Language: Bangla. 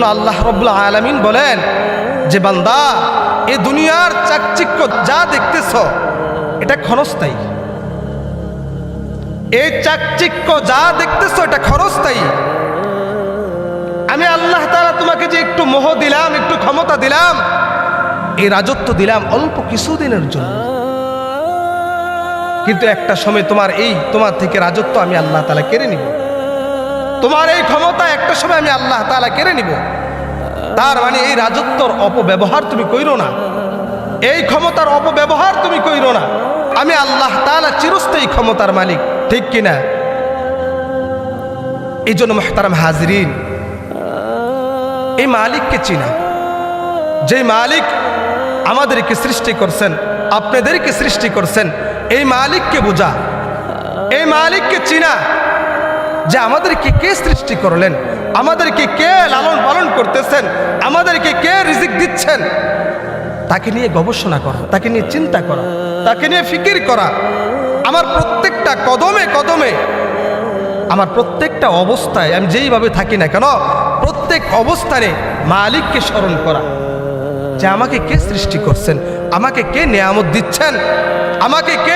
এজন্য আল্লাহ রাব্বুল আলামিন বলেন যে বান্দা, এই দুনিয়ার চাকচিক্য যা দেখতেছ এটা ক্ষণস্থায়ী। এই চাকচিক্য যা দেখতেছ এটা ক্ষণস্থায়ী। আমি আল্লাহ তাআলা তোমাকে যে একটু মোহ দিলাম, একটু ক্ষমতা দিলাম, এই রাজত্ব দিলাম অল্প কিছুদিনের জন্য, কিন্তু একটা সময় তোমার থেকে রাজত্ব আমি আল্লাহ তাআলা কেড়ে নিব। তোমার এই ক্ষমতা একটা সময় আমি আল্লাহ তাআলা কেড়ে নিব। তার মানে এই রাজত্বর অপব্যবহার তুমি কইরো না, এই ক্ষমতার অপব্যবহার তুমি কইরো না। আমি আল্লাহ তাআলা চিরস্থায়ী ক্ষমতার মালিক, ঠিক কিনা? এই জন্য মুহতারাম হাজিরিন, এই মালিককে চিনা, যে মালিক আমাদেরকে সৃষ্টি করছেন, আপনাদেরকে সৃষ্টি করছেন, এই মালিককে বোঝা, এই মালিককে চিনা, যে আমাদেরকে কে সৃষ্টি করলেন, আমাদেরকে কে লালন পালন করতেছেন, আমাদেরকে কে রিজিক দিচ্ছেন, তাকে নিয়ে গবেষণা করা, তাকে নিয়ে চিন্তা করা, তাকে নিয়ে ফিকির করা। আমার প্রত্যেকটা কদমে কদমে, আমার প্রত্যেকটা অবস্থায় আমি যেইভাবে থাকি না কেন, প্রত্যেক অবস্থানে মালিককে স্মরণ করা, যে আমাকে কে সৃষ্টি করছেন, আমাকে কে নেয়ামত দিচ্ছেন, আমাকে কে